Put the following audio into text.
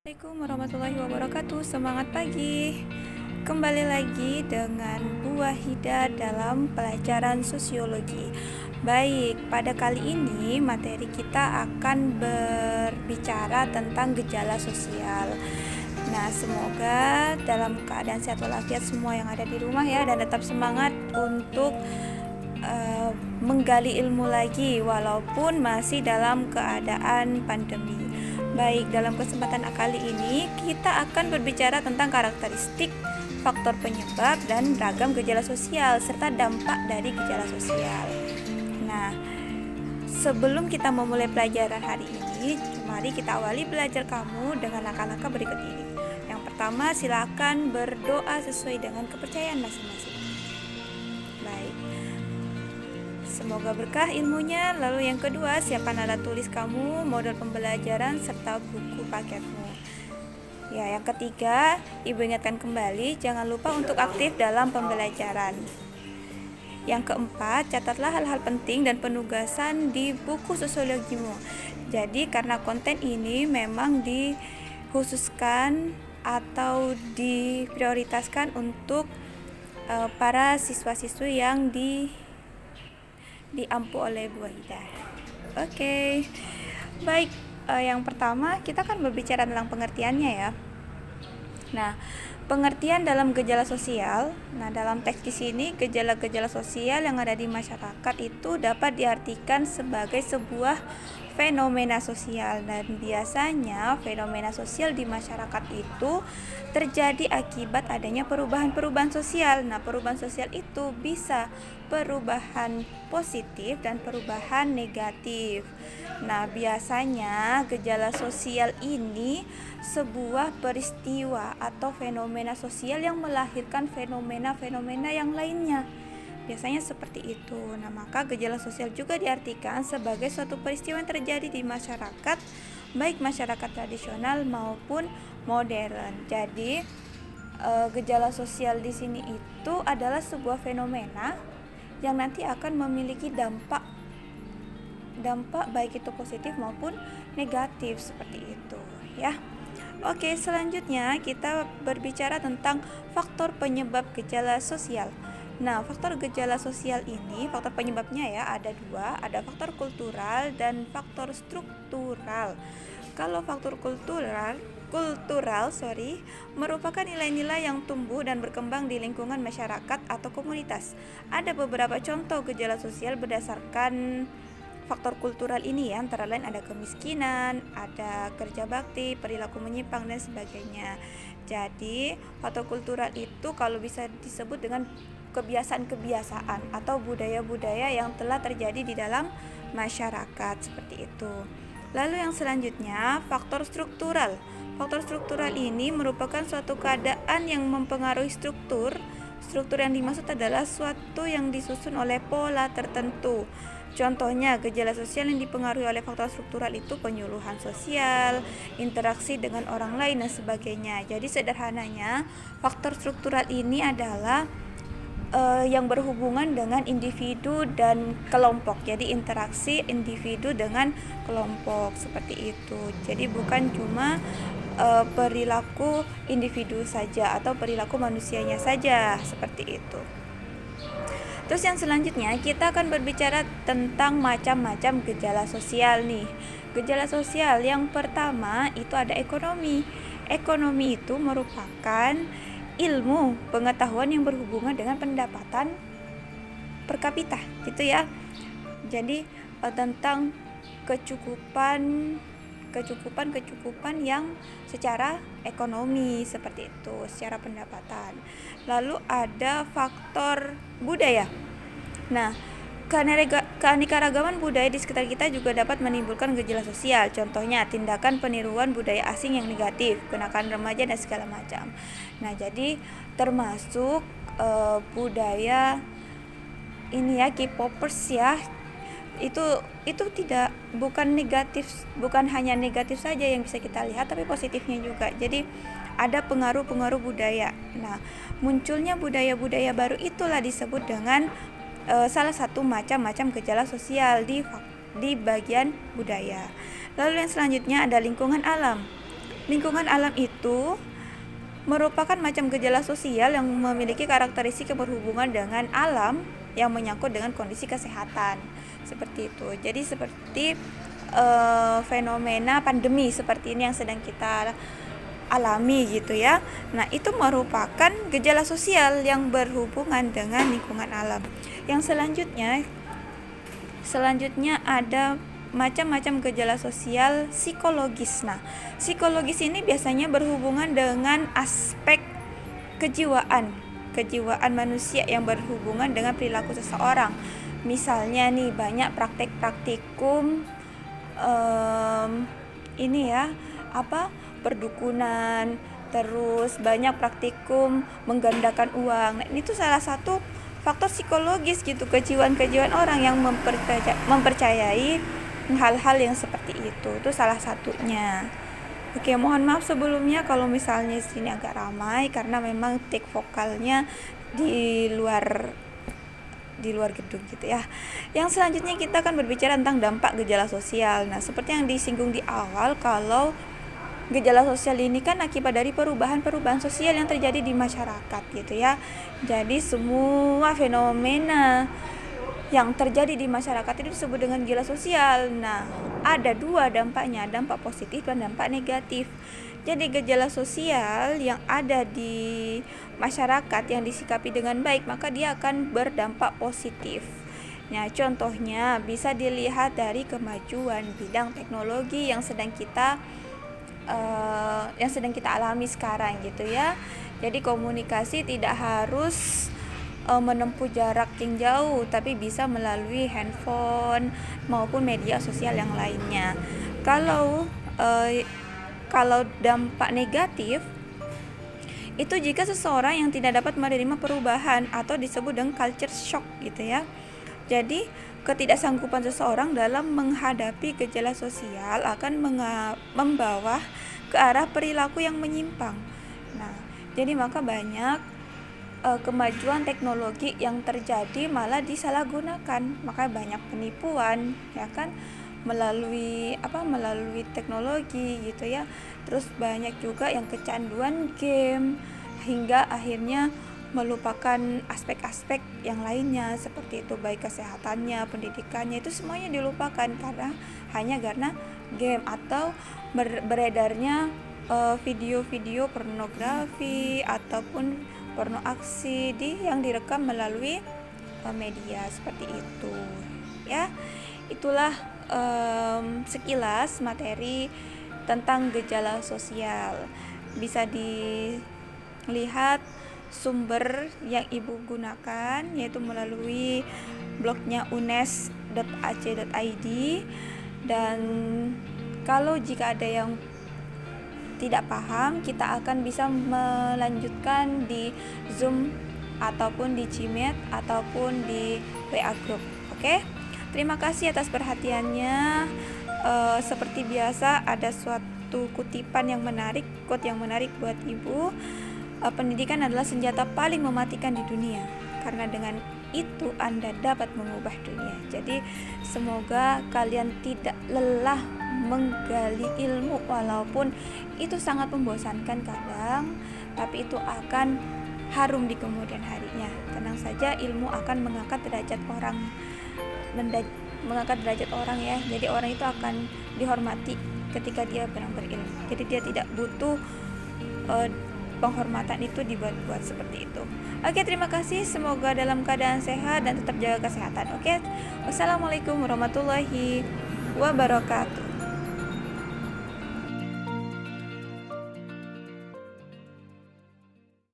Assalamualaikum warahmatullahi wabarakatuh. Semangat pagi. Kembali lagi dengan Bu Wahida dalam pelajaran sosiologi. Baik, pada kali ini materi kita akan berbicara tentang gejala sosial. Nah, semoga dalam keadaan sehat walafiat semua yang ada di rumah ya, dan tetap semangat untuk menggali ilmu lagi walaupun masih dalam keadaan pandemi. Baik, dalam kesempatan kali ini kita akan berbicara tentang karakteristik, faktor penyebab, dan ragam gejala sosial serta dampak dari gejala sosial. Nah, sebelum kita memulai pelajaran hari ini, mari kita awali belajar kamu dengan langkah-langkah berikut ini. Yang pertama, silakan berdoa sesuai dengan kepercayaan masing-masing. Baik, semoga berkah ilmunya. Lalu yang kedua, siapkan alat tulis kamu, model pembelajaran, serta buku paketmu. Ya, yang ketiga, Ibu ingatkan kembali, jangan lupa untuk aktif dalam pembelajaran. Yang keempat, catatlah hal-hal penting dan penugasan di buku sosiologimu. Jadi, karena konten ini memang dikhususkan atau diprioritaskan untuk para siswa-siswi yang diampu oleh Bu Wahida. Oke. Baik, yang pertama kita akan berbicara tentang pengertiannya ya. Nah, pengertian dalam gejala sosial. Nah, dalam teks di sini gejala-gejala sosial yang ada di masyarakat itu dapat diartikan sebagai sebuah fenomena sosial, dan biasanya fenomena sosial di masyarakat itu terjadi akibat adanya perubahan-perubahan sosial. Nah, perubahan sosial itu bisa perubahan positif dan perubahan negatif. Nah, biasanya gejala sosial ini sebuah peristiwa atau fenomena sosial yang melahirkan fenomena-fenomena yang lainnya. Biasanya seperti itu. Nah, maka gejala sosial juga diartikan sebagai suatu peristiwa yang terjadi di masyarakat, baik masyarakat tradisional maupun modern. Jadi, gejala sosial di sini itu adalah sebuah fenomena yang nanti akan memiliki dampak baik itu positif maupun negatif seperti itu, ya. Oke, selanjutnya kita berbicara tentang faktor penyebab gejala sosial. Nah, faktor gejala sosial ini, faktor penyebabnya ya ada dua, ada faktor kultural dan faktor struktural. Kalau faktor kultural merupakan nilai-nilai yang tumbuh dan berkembang di lingkungan masyarakat atau komunitas. Ada beberapa contoh gejala sosial berdasarkan faktor kultural ini ya, antara lain ada kemiskinan, ada kerja bakti, perilaku menyimpang, dan sebagainya. Jadi, faktor kultural itu kalau bisa disebut dengan kebiasaan-kebiasaan atau budaya-budaya yang telah terjadi di dalam masyarakat, seperti itu. Lalu yang selanjutnya, faktor struktural. Faktor struktural ini merupakan suatu keadaan yang mempengaruhi struktur. Struktur yang dimaksud adalah suatu yang disusun oleh pola tertentu. Contohnya, gejala sosial yang dipengaruhi oleh faktor struktural itu penyuluhan sosial, interaksi dengan orang lain, dan sebagainya. Jadi sederhananya, faktor struktural ini adalah yang berhubungan dengan individu dan kelompok. Jadi interaksi individu dengan kelompok seperti itu. Jadi bukan cuma perilaku individu saja atau perilaku manusianya saja, seperti itu. Terus yang selanjutnya kita akan berbicara tentang macam-macam gejala sosial nih. Gejala sosial yang pertama itu ada ekonomi. Ekonomi itu merupakan ilmu pengetahuan yang berhubungan dengan pendapatan per kapita gitu ya. Jadi tentang kecukupan yang secara ekonomi, seperti itu, secara pendapatan. Lalu ada faktor budaya. Nah, keanekaragaman budaya di sekitar kita juga dapat menimbulkan gejala sosial. Contohnya tindakan peniruan budaya asing yang negatif, kenakan remaja, dan segala macam. Nah, jadi termasuk budaya ini ya, K-popers ya. Itu bukan hanya negatif saja yang bisa kita lihat, tapi positifnya juga. Jadi ada pengaruh-pengaruh budaya. Nah, munculnya budaya-budaya baru itulah disebut dengan salah satu macam-macam gejala sosial di bagian budaya. Lalu yang selanjutnya ada lingkungan alam. Lingkungan alam itu merupakan macam gejala sosial yang memiliki karakteristik yang berhubungan dengan alam yang menyangkut dengan kondisi kesehatan. Seperti itu. Jadi seperti fenomena pandemi seperti ini yang sedang kita alami gitu ya. Nah, itu merupakan gejala sosial yang berhubungan dengan lingkungan alam. Yang selanjutnya ada macam-macam gejala sosial psikologis. Nah, psikologis ini biasanya berhubungan dengan aspek kejiwaan manusia yang berhubungan dengan perilaku seseorang. Misalnya nih, banyak praktek-praktikum perdukunan, terus banyak praktikum menggandakan uang. Nah, ini tuh salah satu faktor psikologis gitu, kejiwaan orang yang mempercayai hal-hal yang seperti itu salah satunya. Oke, mohon maaf sebelumnya kalau misalnya sini agak ramai karena memang take vokalnya di luar gedung gitu ya. Yang selanjutnya kita akan berbicara tentang dampak gejala sosial. Nah, seperti yang disinggung di awal, kalau gejala sosial ini kan akibat dari perubahan sosial yang terjadi di masyarakat gitu ya. Jadi semua fenomena yang terjadi di masyarakat itu disebut dengan gejala sosial. Nah, ada dua dampaknya, dampak positif dan dampak negatif. Jadi gejala sosial yang ada di masyarakat yang disikapi dengan baik, maka dia akan berdampak positif. Nah, contohnya bisa dilihat dari kemajuan bidang teknologi yang sedang kita alami sekarang gitu ya. Jadi komunikasi tidak harus menempuh jarak yang jauh, tapi bisa melalui handphone maupun media sosial yang lainnya. Kalau dampak negatif itu jika seseorang yang tidak dapat menerima perubahan atau disebut dengan culture shock gitu ya. Jadi ketidaksanggupan seseorang dalam menghadapi gejala sosial akan membawa ke arah perilaku yang menyimpang. Nah, jadi maka banyak kemajuan teknologi yang terjadi malah disalahgunakan, maka banyak penipuan ya kan melalui teknologi gitu ya. Terus banyak juga yang kecanduan game hingga akhirnya melupakan aspek-aspek yang lainnya seperti itu, baik kesehatannya, pendidikannya, itu semuanya dilupakan hanya karena game atau beredarnya video-video pornografi ataupun porno aksi yang direkam melalui media seperti itu ya. Itulah sekilas materi tentang gejala sosial. Bisa dilihat sumber yang ibu gunakan yaitu melalui blognya unes.ac.id, dan kalau jika ada yang tidak paham, kita akan bisa melanjutkan di Zoom ataupun di Gmeet ataupun di WA Group. Oke? Terima kasih atas perhatiannya. Seperti biasa ada suatu kutipan yang menarik, quote yang menarik buat Ibu. Pendidikan adalah senjata paling mematikan di dunia, karena dengan itu Anda dapat mengubah dunia. Jadi semoga kalian tidak lelah menggali ilmu, walaupun itu sangat membosankan kadang, tapi itu akan harum di kemudian harinya. Tenang saja, ilmu akan mengangkat derajat orang ya. Jadi orang itu akan dihormati ketika dia berilmu. Jadi dia tidak butuh penghormatan itu dibuat-buat seperti itu. Oke, terima kasih. Semoga dalam keadaan sehat dan tetap jaga kesehatan. Oke. Wassalamualaikum warahmatullahi wabarakatuh.